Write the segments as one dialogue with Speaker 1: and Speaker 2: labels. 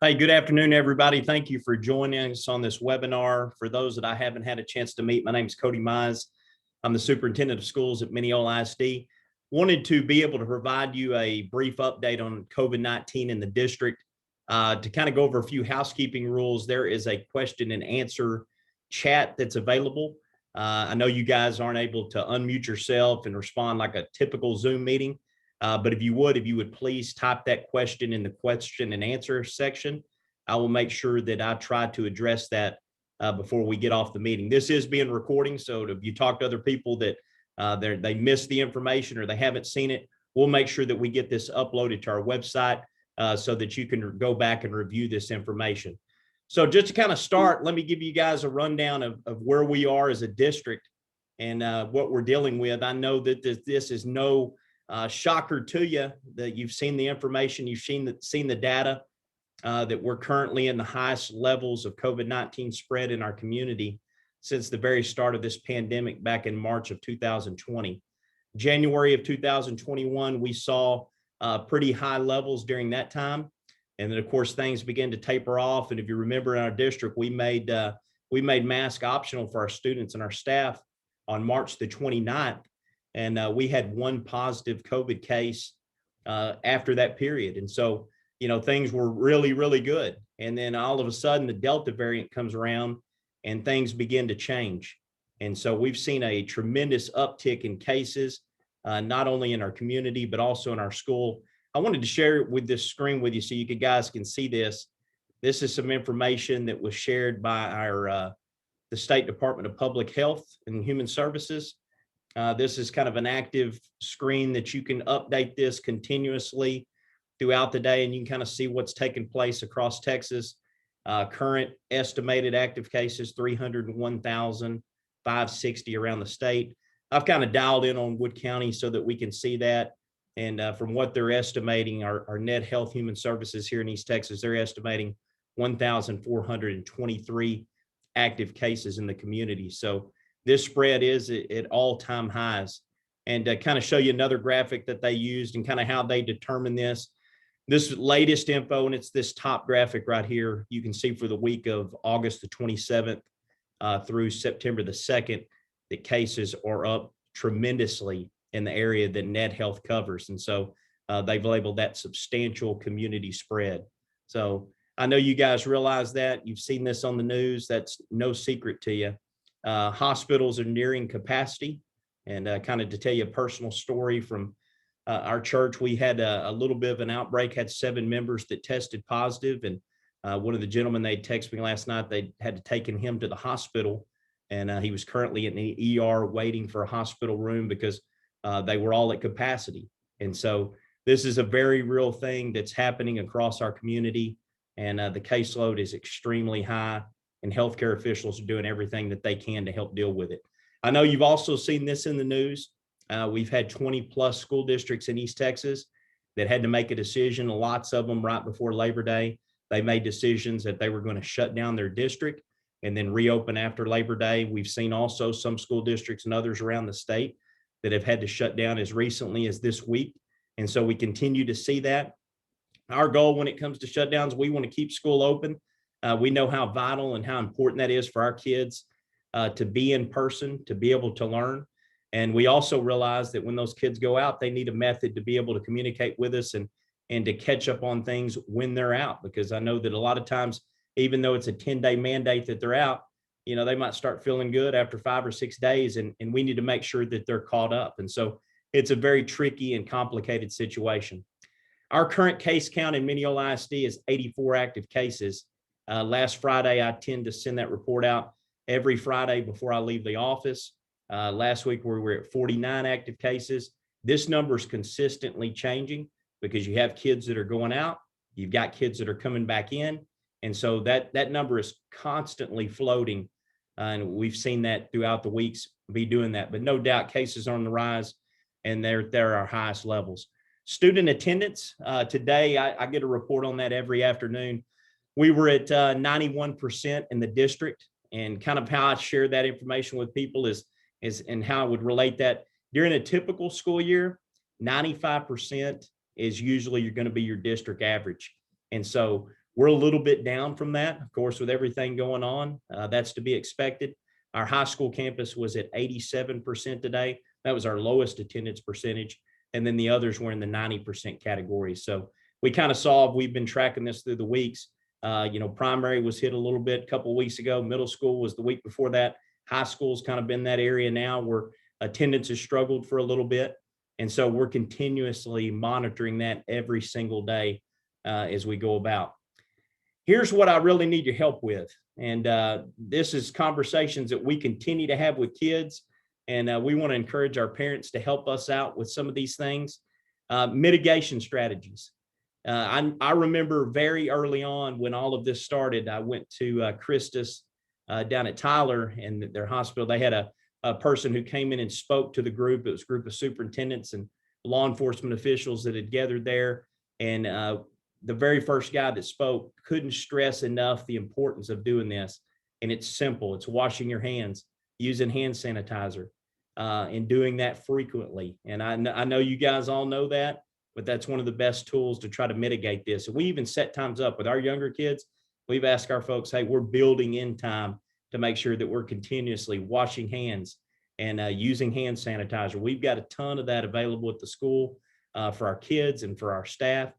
Speaker 1: Hey, good afternoon, everybody. Thank you for joining us on this webinar. For those that I haven't had a chance to meet, my name is Cody Mize. I'm the superintendent of schools at Mineola ISD. Wanted to be able to provide you a brief update on COVID-19 in the district. To kind of go over a few housekeeping rules, there is a question and answer chat that's available. I know you guys aren't able to unmute yourself and respond like a typical Zoom meeting. But if you would please type that question in the question and answer section. I will make sure that I try to address that before we get off the meeting. This is being recorded, so if you talk to other people that they missed the information or they haven't seen it, we'll make sure that we get this uploaded to our website so that you can go back and review this information. So just to kind of start, let me give you guys a rundown of where we are as a district and what we're dealing with. I know that this is no shocker to you, that you've seen the information, you've seen the data, that we're currently in the highest levels of COVID-19 spread in our community since the very start of this pandemic back in March of 2020. January of 2021, we saw pretty high levels during that time. And then of course, things began to taper off. And if you remember, in our district, we made mask optional for our students and our staff on March the 29th. And we had one positive COVID case after that period. And so, things were really, really good. And then all of a sudden, the Delta variant comes around and things begin to change. And so we've seen a tremendous uptick in cases, not only in our community, but also in our school. I wanted to share with this screen with you so you guys can see this. This is some information that was shared by the State Department of Public Health and Human Services. This is kind of an active screen that you can update this continuously throughout the day, and you can kind of see what's taking place across Texas. Current estimated active cases, 301,560 around the state. I've kind of dialed in on Wood County so that we can see that. And from what they're estimating, our Net Health Human Services here in East Texas, they're estimating 1,423 active cases in the community. So this spread is at all-time highs. And to kind of show you another graphic that they used and kind of how they determine this latest info, and it's this top graphic right here. You can see for the week of August the 27th through September the 2nd, the cases are up tremendously in the area that Net Health covers. And so they've labeled that substantial community spread. So I know you guys realize that. You've seen this on the news. That's no secret to you. Hospitals are nearing capacity. And kind of to tell you a personal story from our church, we had a little bit of an outbreak, had 7 members that tested positive. And one of the gentlemen, they texted me last night, they had to take him to the hospital. And he was currently in the ER waiting for a hospital room because they were all at capacity. And so this is a very real thing that's happening across our community. And the caseload is extremely high, and healthcare officials are doing everything that they can to help deal with it. I know you've also seen this in the news. We've had 20 plus school districts in East Texas that had to make a decision. Lots of them right before Labor Day, they made decisions that they were going to shut down their district and then reopen after Labor Day. We've seen also some school districts and others around the state that have had to shut down as recently as this week. And so we continue to see that. Our goal when it comes to shutdowns, we want to keep school open. We know how vital and how important that is for our kids to be in person, to be able to learn. And we also realize that when those kids go out, they need a method to be able to communicate with us and to catch up on things when they're out. Because I know that a lot of times, even though it's a 10-day mandate that they're out, they might start feeling good after 5 or 6 days, and we need to make sure that they're caught up. And so it's a very tricky and complicated situation. Our current case count in Mineola ISD is 84 active cases. Last Friday, I tend to send that report out every Friday before I leave the office. Last week, we were at 49 active cases. This number is consistently changing because you have kids that are going out, you've got kids that are coming back in. And so that number is constantly floating. And we've seen that throughout the weeks be doing that. But no doubt cases are on the rise, and they're our highest levels. Student attendance, today, I get a report on that every afternoon. We were at 91% in the district, and kind of how I share that information with people is and how I would relate that. During a typical school year, 95% is usually you're going to be your district average. And so We're a little bit down from that, of course, with everything going on. That's to be expected. Our high school campus was at 87% today. That was our lowest attendance percentage. And then the others were in the 90% category. So we kind of saw, we've been tracking this through the weeks. Primary was hit a little bit a couple of weeks ago. Middle school was the week before that. High school's kind of been that area now where attendance has struggled for a little bit. And so we're continuously monitoring that every single day as we go about. Here's what I really need your help with. And this is conversations that we continue to have with kids. And we want to encourage our parents to help us out with some of these things. Mitigation strategies. I remember very early on when all of this started, I went to Christus down at Tyler and their hospital. They had a person who came in and spoke to the group. It was a group of superintendents and law enforcement officials that had gathered there. And the very first guy that spoke couldn't stress enough the importance of doing this. And it's simple. It's washing your hands, using hand sanitizer, and doing that frequently. And I know you guys all know that, but that's one of the best tools to try to mitigate this. And we even set times up with our younger kids. We've asked our folks, hey, we're building in time to make sure that we're continuously washing hands and using hand sanitizer. We've got a ton of that available at the school for our kids and for our staff.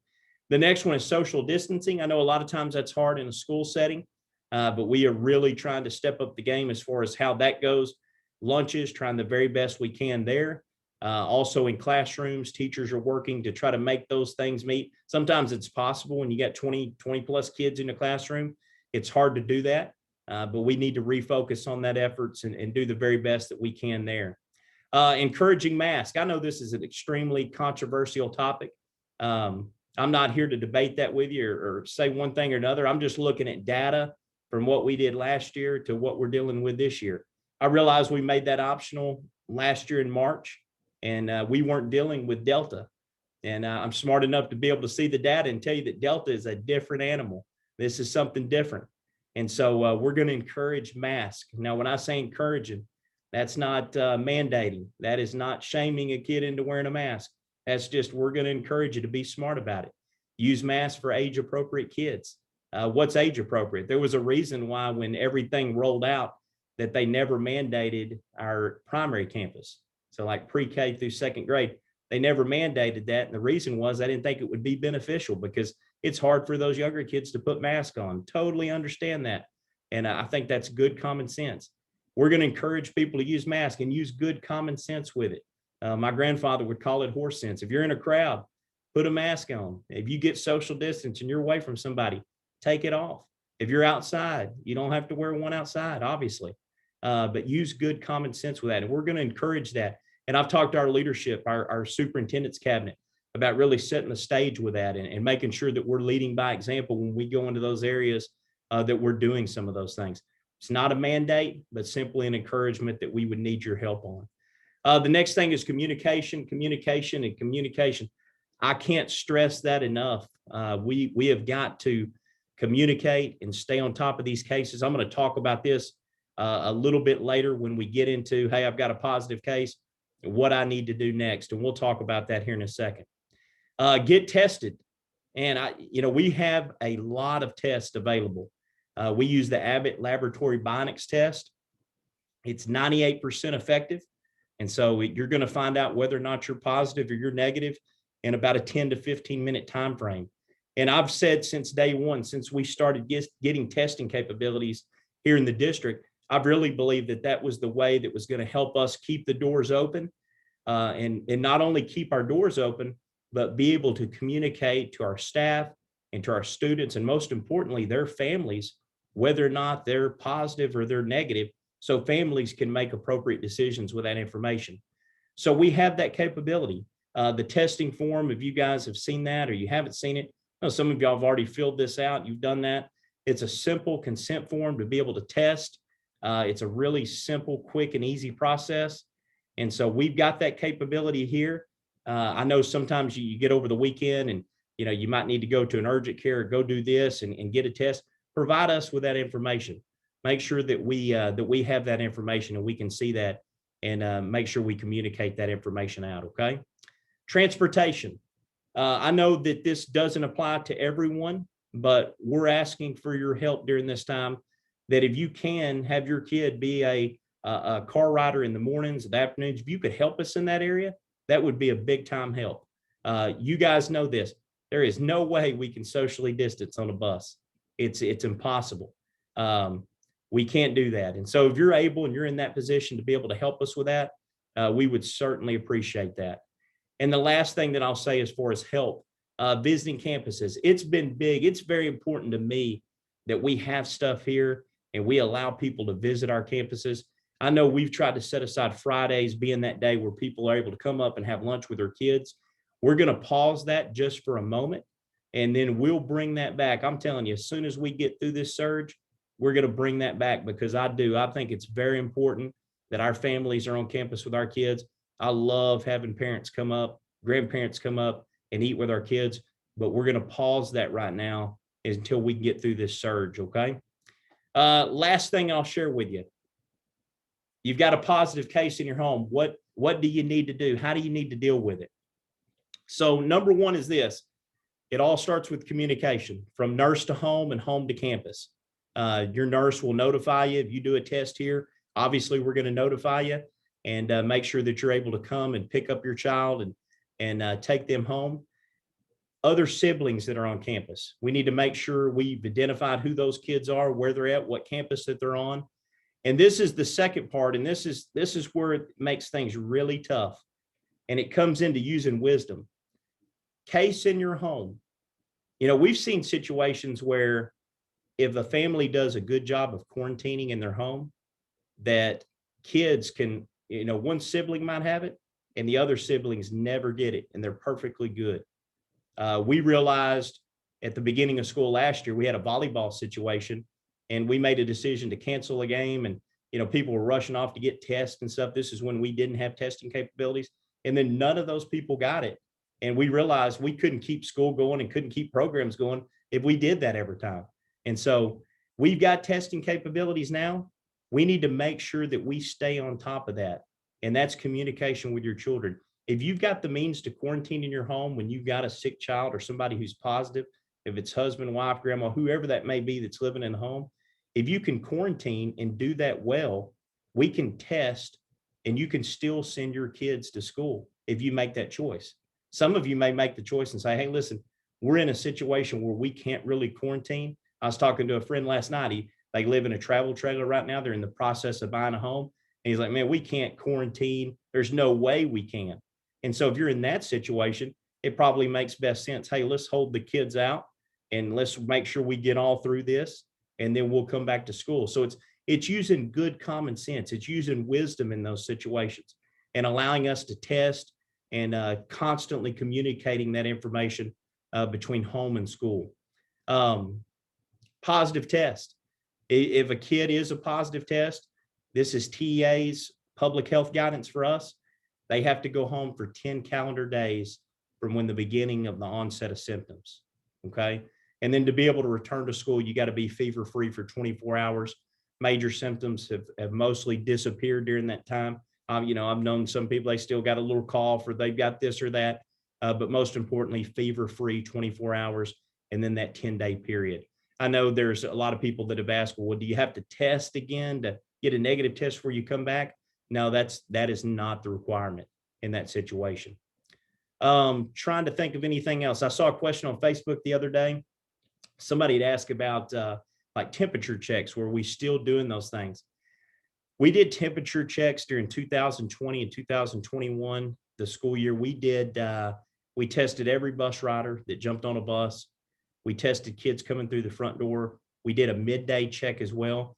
Speaker 1: The next one is social distancing. I know a lot of times that's hard in a school setting, but we are really trying to step up the game as far as how that goes. Lunches, trying the very best we can there. Also in classrooms, teachers are working to try to make those things meet. Sometimes it's possible when you got 20 plus kids in a classroom. It's hard to do that, but we need to refocus on that efforts and do the very best that we can there. Encouraging masks. I know this is an extremely controversial topic. I'm not here to debate that with you or say one thing or another. I'm just looking at data from what we did last year to what we're dealing with this year. I realize we made that optional last year in March, and we weren't dealing with Delta. And I'm smart enough to be able to see the data and tell you that Delta is a different animal. This is something different. And so we're going to encourage masks. Now, when I say encouraging, that's not mandating. That is not shaming a kid into wearing a mask. That's just, we're going to encourage you to be smart about it. Use masks for age appropriate kids. What's age appropriate? There was a reason why when everything rolled out that they never mandated our primary campus. So like pre-K through second grade, they never mandated that. And the reason was I didn't think it would be beneficial because it's hard for those younger kids to put masks on. Totally understand that. And I think that's good common sense. We're going to encourage people to use masks and use good common sense with it. My grandfather would call it horse sense. If you're in a crowd, put a mask on. If you get social distance and you're away from somebody, take it off. If you're outside, you don't have to wear one outside, obviously, but use good common sense with that. And we're going to encourage that. And I've talked to our leadership, our superintendent's cabinet, about really setting the stage with that and making sure that we're leading by example when we go into those areas that we're doing some of those things. It's not a mandate, but simply an encouragement that we would need your help on. The next thing is communication. I can't stress that enough. We have got to communicate and stay on top of these cases. I'm going to talk about this a little bit later when we get into, hey, I've got a positive case, what I need to do next. And we'll talk about that here in a second. Get tested. And we have a lot of tests available. We use the Abbott Laboratory Bionex test. It's 98% effective. And so you're going to find out whether or not you're positive or you're negative in about a 10 to 15 minute time frame. And I've said since day one, since we started getting testing capabilities here in the district, I've really believed that that was the way that was going to help us keep the doors open and not only keep our doors open, but be able to communicate to our staff and to our students, and most importantly, their families, whether or not they're positive or they're negative, so families can make appropriate decisions with that information. So we have that capability. The testing form, if you guys have seen that or you haven't seen it, some of y'all have already filled this out. You've done that. It's a simple consent form to be able to test. It's a really simple, quick, and easy process. And so we've got that capability here. I know sometimes you get over the weekend and you might need to go to an urgent care or go do this and get a test. Provide us with that information. Make sure that we have that information and we can see that and make sure we communicate that information out, okay? Transportation. I know that this doesn't apply to everyone, but we're asking for your help during this time, that if you can have your kid be a car rider in the mornings, the afternoons, if you could help us in that area, that would be a big time help. You guys know this. There is no way we can socially distance on a bus. It's impossible. We can't do that. And so if you're able and you're in that position to be able to help us with that, we would certainly appreciate that. And the last thing that I'll say as far as help, visiting campuses, it's been big. It's very important to me that we have stuff here and we allow people to visit our campuses. I know we've tried to set aside Fridays being that day where people are able to come up and have lunch with their kids. We're going to pause that just for a moment, and then we'll bring that back. I'm telling you, as soon as we get through this surge, we're going to bring that back, because I think it's very important that our families are on campus with our kids. I love having parents come up, grandparents come up and eat with our kids, but we're going to pause that right now until we get through this surge. Okay. Last thing I'll share with you. You've got a positive case in your home. What do you need to do? How do you need to deal with it? So number one is this. It all starts with communication from nurse to home and home to campus. Your nurse will notify you if you do a test here. Obviously, we're going to notify you and make sure that you're able to come and pick up your child and take them home. Other siblings that are on campus, we need to make sure we've identified who those kids are, where they're at, what campus that they're on. And this is the second part, and this is where it makes things really tough. And it comes into using wisdom. Case in your home. You know, we've seen situations where if a family does a good job of quarantining in their home, that kids can, you know, one sibling might have it and the other siblings never get it, and they're perfectly good. We realized at the beginning of school last year, we had a volleyball situation, and we made a decision to cancel a game, and, you know, people were rushing off to get tests and stuff. This is when we didn't have testing capabilities. And then none of those people got it. And we realized we couldn't keep school going and couldn't keep programs going if we did that every time. And so we've got testing capabilities now. We need to make sure that we stay on top of that. And that's communication with your children. If you've got the means to quarantine in your home when you've got a sick child or somebody who's positive, if it's husband, wife, grandma, whoever that may be that's living in the home, if you can quarantine and do that well, we can test and you can still send your kids to school if you make that choice. Some of you may make the choice and say, hey, listen, we're in a situation where we can't really quarantine. I was talking to a friend last night. They live in a travel trailer right now. They're in the process of buying a home. And he's like, man, we can't quarantine. There's no way we can. And so if you're in that situation, it probably makes best sense. Hey, let's hold the kids out and let's make sure we get all through this, and then we'll come back to school. So it's using good common sense. It's using wisdom in those situations and allowing us to test and constantly communicating that information between home and school. Positive test. If a kid is a positive test, this is TEA's public health guidance for us. They have to go home for 10 calendar days from when the beginning of the onset of symptoms. Okay. And then to be able to return to school, you got to be fever-free for 24 hours. Major symptoms have mostly disappeared during that time. You know, I've known some people, they still got a little cough or they've got this or that, but most importantly, fever-free 24 hours, and then that 10-day period. I know there's a lot of people that have asked, well, do you have to test again to get a negative test before you come back? No, that is not the requirement in that situation. Trying to think of anything else. I saw a question on Facebook the other day. Somebody had asked about like temperature checks. Were we still doing those things? We did temperature checks during 2020 and 2021, the school year. We tested every bus rider that jumped on a bus. We tested kids coming through the front door. We did a midday check as well.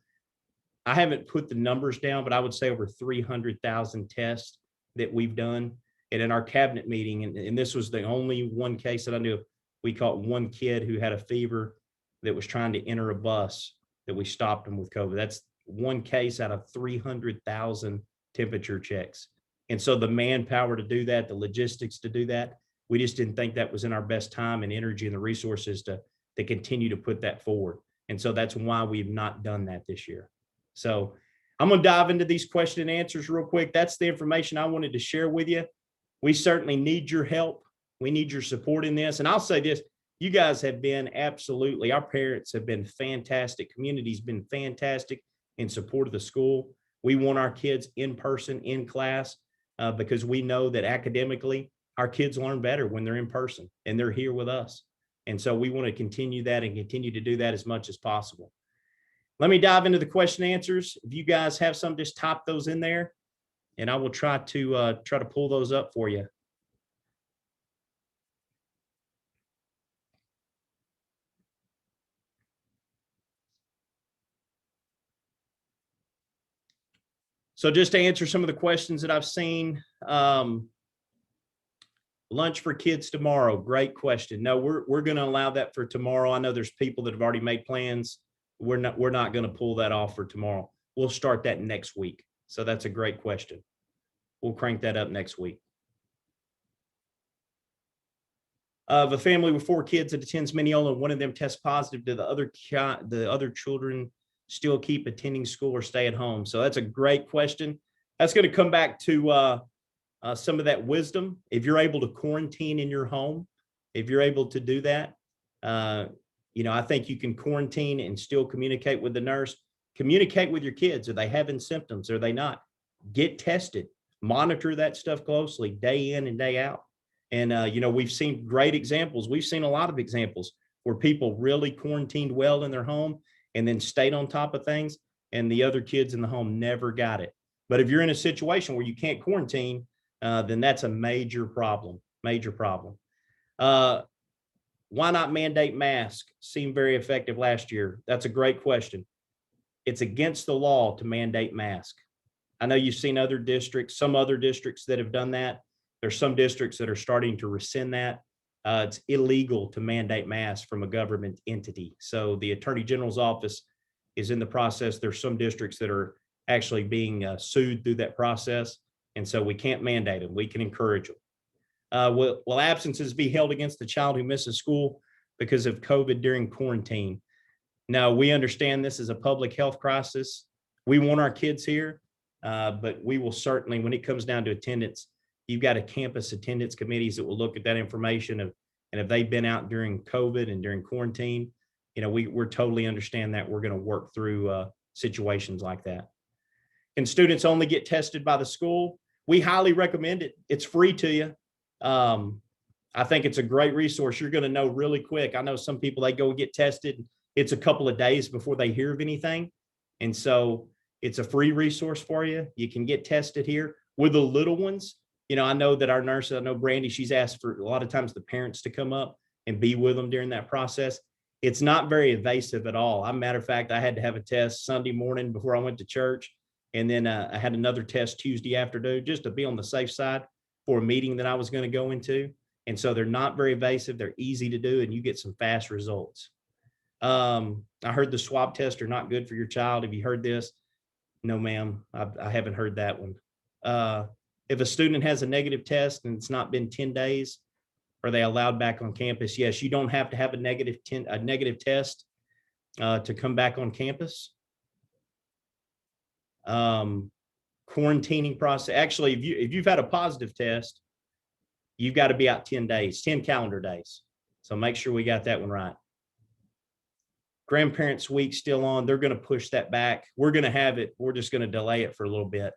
Speaker 1: I haven't put the numbers down, but I would say over 300,000 tests that we've done. And in our cabinet meeting, and this was the only one case that I knew of, we caught one kid who had a fever that was trying to enter a bus that we stopped him with COVID. That's one case out of 300,000 temperature checks. And so the manpower to do that, the logistics to do that, we just didn't think that was in our best time and energy and the resources to continue to put that forward. And so that's why we've not done that this year. So I'm going to dive into these question and answers real quick. That's the information I wanted to share with you. We certainly need your help. We need your support in this. And I'll say this, You guys have been absolutely, our parents have been fantastic. Community's been fantastic in support of the school. We want our kids in person, in class, because we know that academically, our kids learn better when they're in person and they're here with us. And so we want to continue that and continue to do that as much as possible. Let me dive into the question answers. If you guys have some, just type those in there and I will try to pull those up for you. So just to answer some of the questions that I've seen, lunch for kids tomorrow. Great question. No, we're going to allow that for tomorrow. I know there's people that have already made plans. We're not going to pull that off for tomorrow. We'll start that next week. So that's a great question. We'll crank that up next week. Of a family with 4 kids that attends Mineola, one of them tests positive, do the other children still keep attending school or stay at home? So that's a great question. That's going to come back to some of that wisdom. If you're able to quarantine in your home, if you're able to do that, I think you can quarantine and still communicate with the nurse. Communicate with your kids. Are they having symptoms? Are they not? Get tested. Monitor that stuff closely, day in and day out. And, we've seen great examples. We've seen a lot of examples where people really quarantined well in their home and then stayed on top of things, and the other kids in the home never got it. But if you're in a situation where you can't quarantine, then that's a major problem, why not mandate masks? Seemed very effective last year. That's a great question. It's against the law to mandate masks. I know you've seen some other districts that have done that. There's some districts that are starting to rescind that. It's illegal to mandate masks from a government entity. So the Attorney General's office is in the process. There's some districts that are actually being sued through that process. And so we can't mandate them. We can encourage them. Will absences be held against the child who misses school because of COVID during quarantine? No, we understand this is a public health crisis. We want our kids here, but we will certainly, when it comes down to attendance, you've got a campus attendance committees that will look at that information and if they've been out during COVID and during quarantine, we're totally understand that. We're going to work through situations like that. Can students only get tested by the school? We highly recommend it. It's free to you. I think it's a great resource. You're going to know really quick. I know some people, they go get tested. It's a couple of days before they hear of anything. And so it's a free resource for you. You can get tested here. With the little ones, I know that our nurse, I know Brandy, she's asked for a lot of times the parents to come up and be with them during that process. It's not very invasive at all. As a matter of fact, I had to have a test Sunday morning before I went to church. And then I had another test Tuesday afternoon just to be on the safe side for a meeting that I was going to go into. And so they're not very invasive. They're easy to do and you get some fast results. I heard the swab tests are not good for your child. Have you heard this? No, ma'am. I haven't heard that one. If a student has a negative test and it's not been 10 days, are they allowed back on campus? Yes, you don't have to have a negative test to come back on campus. Quarantining process. Actually, if you've had a positive test, you've got to be out 10 days, 10 calendar days. So make sure we got that one right. Grandparents week still on. They're going to push that back. We're going to have it. We're just going to delay it for a little bit.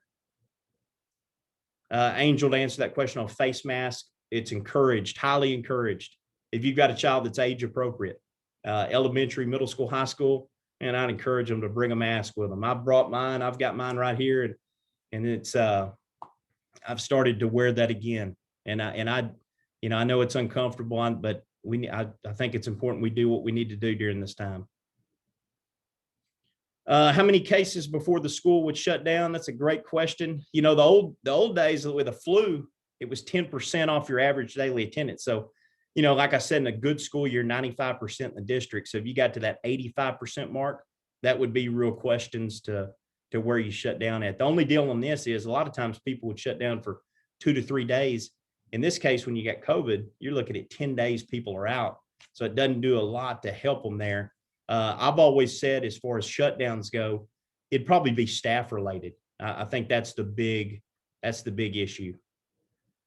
Speaker 1: Angel, to answer that question on face mask, it's encouraged, highly encouraged. If you've got a child that's age appropriate, elementary, middle school, high school, and I'd encourage them to bring a mask with them. I brought mine. I've got mine right here, and it's I've started to wear that again. And I know it's uncomfortable, but I think it's important we do what we need to do during this time. How many cases before the school would shut down? That's a great question. The old days with the flu, it was 10% off your average daily attendance. So, like I said, in a good school, you're 95% in the district. So if you got to that 85% mark, that would be real questions to where you shut down at. The only deal on this is a lot of times people would shut down for 2 to 3 days. In this case, when you got COVID, you're looking at 10 days people are out. So it doesn't do a lot to help them there. I've always said, as far as shutdowns go, it'd probably be staff related. I think that's the big issue.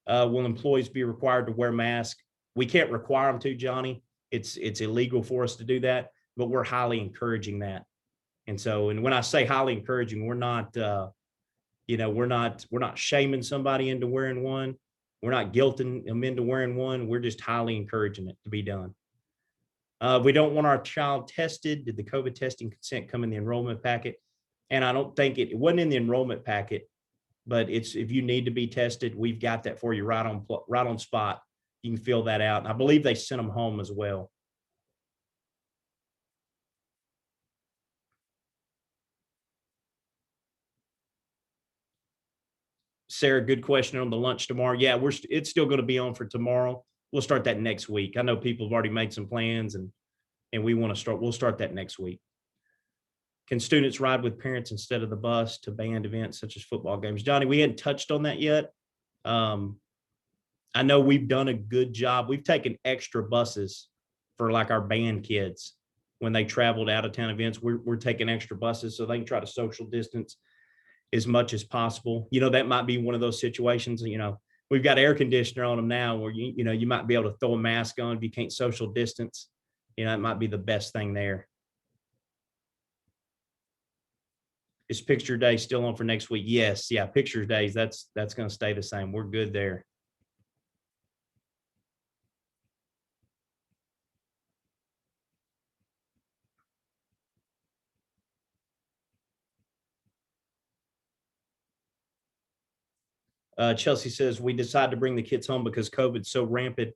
Speaker 1: Will employees be required to wear masks? We can't require them to, Johnny. It's illegal for us to do that, but we're highly encouraging that. And so, and when I say highly encouraging, we're not, we're not shaming somebody into wearing one. We're not guilting them into wearing one. We're just highly encouraging it to be done. We don't want our child tested. Did the COVID testing consent come in the enrollment packet? And I don't think it wasn't in the enrollment packet, but it's, if you need to be tested, we've got that for you right on spot. You can fill that out. And I believe they sent them home as well. Sarah, good question on the lunch tomorrow. Yeah, it's still going to be on for tomorrow. We'll start that next week. I know people have already made some plans, and we'll start that next week. Can students ride with parents instead of the bus to band events such as football games? Johnny, we hadn't touched on that yet. I know we've done a good job. We've taken extra buses for like our band kids when they traveled out of town events. We're taking extra buses so they can try to social distance as much as possible. That might be one of those situations, we've got air conditioner on them now where, you might be able to throw a mask on if you can't social distance. It might be the best thing there. Is picture day still on for next week? Yes. Yeah. Picture days. That's going to stay the same. We're good there. Chelsea says, we decided to bring the kids home because COVID's so rampant.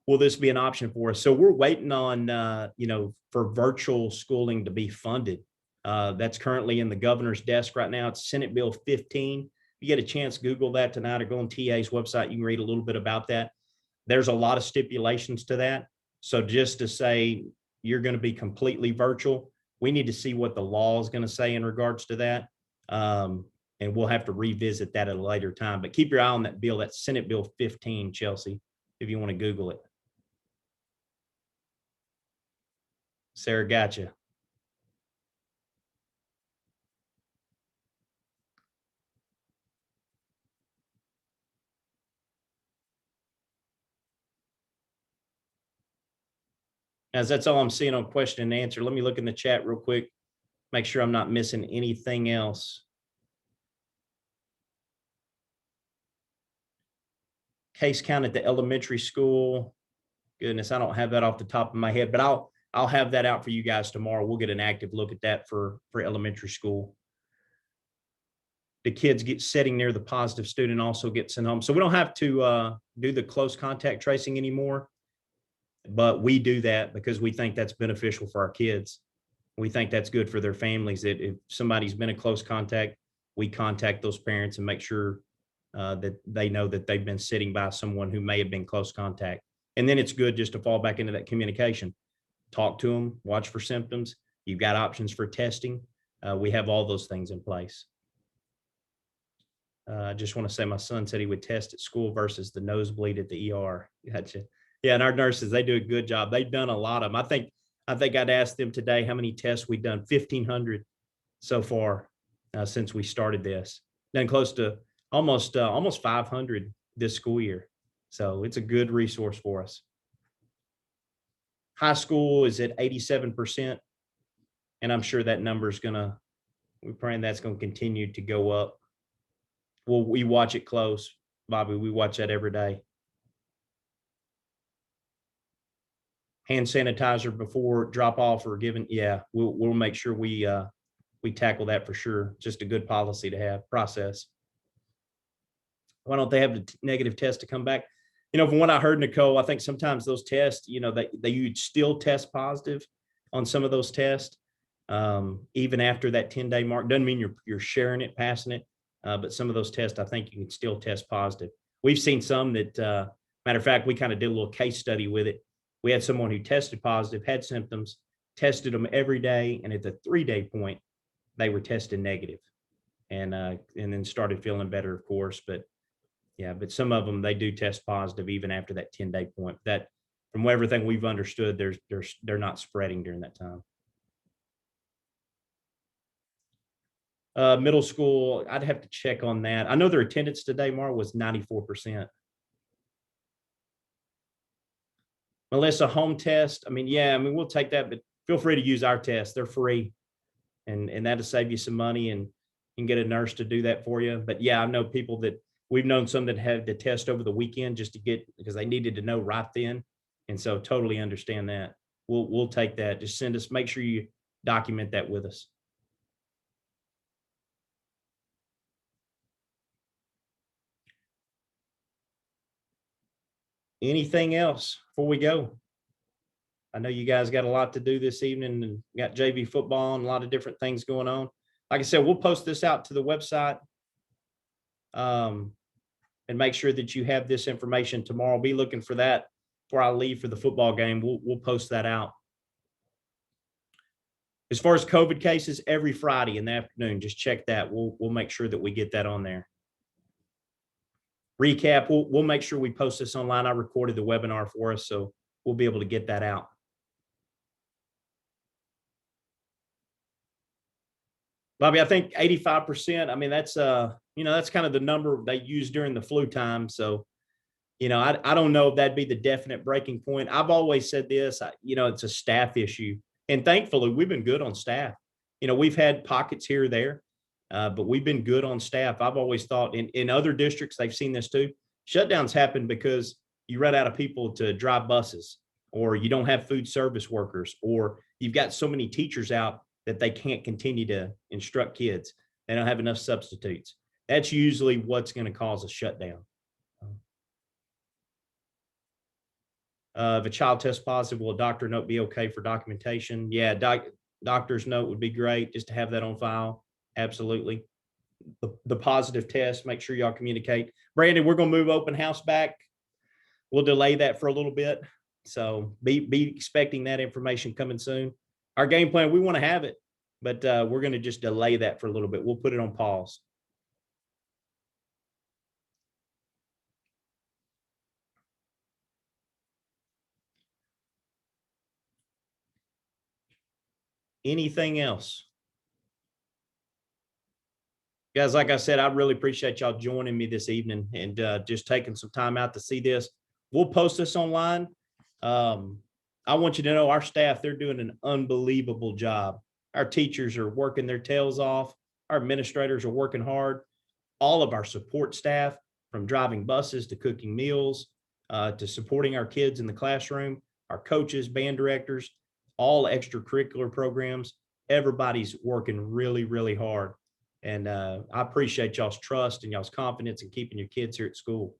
Speaker 1: Will this be an option for us? So we're waiting on, for virtual schooling to be funded. That's currently in the governor's desk right now. It's Senate Bill 15. If you get a chance, Google that tonight or go on TA's website. You can read a little bit about that. There's a lot of stipulations to that. So just to say you're going to be completely virtual, we need to see what the law is going to say in regards to that. And we'll have to revisit that at a later time. But keep your eye on that bill. That's Senate Bill 15, Chelsea, if you want to Google it. Sarah, gotcha. As that's all I'm seeing on question and answer. Let me look in the chat real quick, make sure I'm not missing anything else. Case count at the elementary school. Goodness, I don't have that off the top of my head, but I'll have that out for you guys tomorrow. We'll get an active look at that for elementary school. The kids get sitting near the positive student also get sent home. So we don't have to do the close contact tracing anymore, but we do that because we think that's beneficial for our kids. We think that's good for their families. That if somebody's been a close contact, we contact those parents and make sure that they know that they've been sitting by someone who may have been close contact. And then it's good just to fall back into that communication. Talk to them, watch for symptoms. You've got options for testing. We have all those things in place. I just want to say my son said he would test at school versus the nosebleed at the ER. Gotcha. Yeah, and our nurses, they do a good job. They've done a lot of them. I think I'd asked them today how many tests we've done. 1,500 so far since we started this. Done close to almost 500 this school year. So it's a good resource for us. High school is at 87%. And I'm sure that number is we're praying that's going to continue to go up. Well, we watch it close, Bobby. We watch that every day. Hand sanitizer before drop off or given. Yeah, we'll make sure we tackle that for sure. Just a good policy to have process. Why don't they have the negative test to come back? From what I heard, Nicole, I think sometimes those tests, they you'd still test positive on some of those tests, even after that 10-day mark. Doesn't mean you're sharing it, passing it, but some of those tests, I think you can still test positive. We've seen some that, matter of fact, we kind of did a little case study with it. We had someone who tested positive, had symptoms, tested them every day, and at the 3-day point, they were tested negative, and then started feeling better, of course. But yeah, but some of them, they do test positive even after that 10-day point. That, from everything we've understood, they're not spreading during that time. Middle school, I'd have to check on that. I know their attendance today, Mar, was 94%. Melissa, home test. I mean, yeah, I mean, we'll take that, but feel free to use our tests. They're free, and that'll save you some money, and you can get a nurse to do that for you. But yeah, I know people that we've known some that had to test over the weekend just to get, because they needed to know right then. And so totally understand that. We'll take that. Just send us, make sure you document that with us. Anything else before we go? I know you guys got a lot to do this evening and got JV football and a lot of different things going on. Like I said, we'll post this out to the website, and make sure that you have this information tomorrow. I'll be looking for that before I leave for the football game. We'll post that out. As far as COVID cases, every Friday in the afternoon, just check that. We'll make sure that we get that on there. Recap, we'll make sure we post this online. I recorded the webinar for us, so we'll be able to get that out. Bobby, I think 85%. I mean, that's that's kind of the number they use during the flu time. So, I don't know if that'd be the definite breaking point. I've always said this, it's a staff issue. And thankfully, we've been good on staff. We've had pockets here or there, but we've been good on staff. I've always thought in other districts, they've seen this too. Shutdowns happen because you run out of people to drive buses, or you don't have food service workers, or you've got so many teachers out that they can't continue to instruct kids. They don't have enough substitutes. That's usually what's going to cause a shutdown. If a child tests positive, will a doctor note be okay for documentation? Yeah, doctor's note would be great just to have that on file. Absolutely. The positive test, make sure y'all communicate. Brandon, we're going to move open house back. We'll delay that for a little bit. So be expecting that information coming soon. Our game plan, we want to have it, but we're going to just delay that for a little bit. We'll put it on pause. Anything else? Guys, like I said, I really appreciate y'all joining me this evening and just taking some time out to see this. We'll post this online. I want you to know our staff, they're doing an unbelievable job. Our teachers are working their tails off. Our administrators are working hard. All of our support staff, from driving buses to cooking meals, to supporting our kids in the classroom, our coaches, band directors, all extracurricular programs, everybody's working really, really hard. And I appreciate y'all's trust and y'all's confidence in keeping your kids here at school.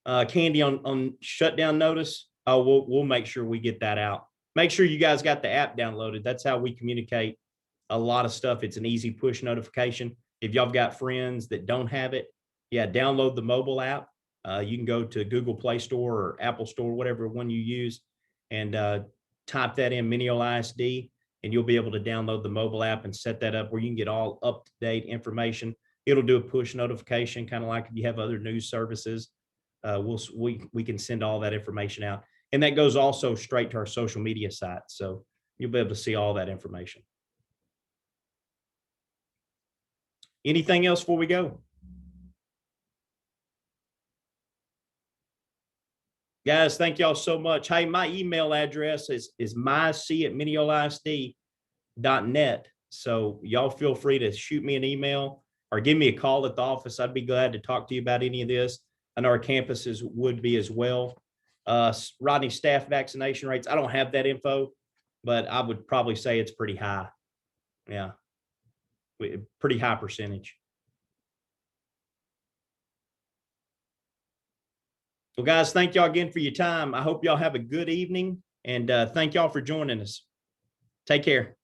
Speaker 1: Candy, on shutdown notice, we'll make sure we get that out. Make sure you guys got the app downloaded. That's how we communicate a lot of stuff. It's an easy push notification. If y'all got friends that don't have it, yeah, download the mobile app. You can go to Google Play Store or Apple Store, whatever one you use, and type that in, Mineola ISD, and you'll be able to download the mobile app and set that up where you can get all up-to-date information. It'll do a push notification, kind of like if you have other news services. We can send all that information out. And that goes also straight to our social media site. So you'll be able to see all that information. Anything else before we go? Guys, thank y'all so much. Hey, my email address is myc@mineolasd.net. So y'all feel free to shoot me an email or give me a call at the office. I'd be glad to talk to you about any of this. I know our campuses would be as well. Rodney, staff vaccination rates, I don't have that info, but I would probably say it's pretty high. Yeah, pretty high percentage. Well, guys, thank y'all again for your time. I hope y'all have a good evening, and thank y'all for joining us. Take care.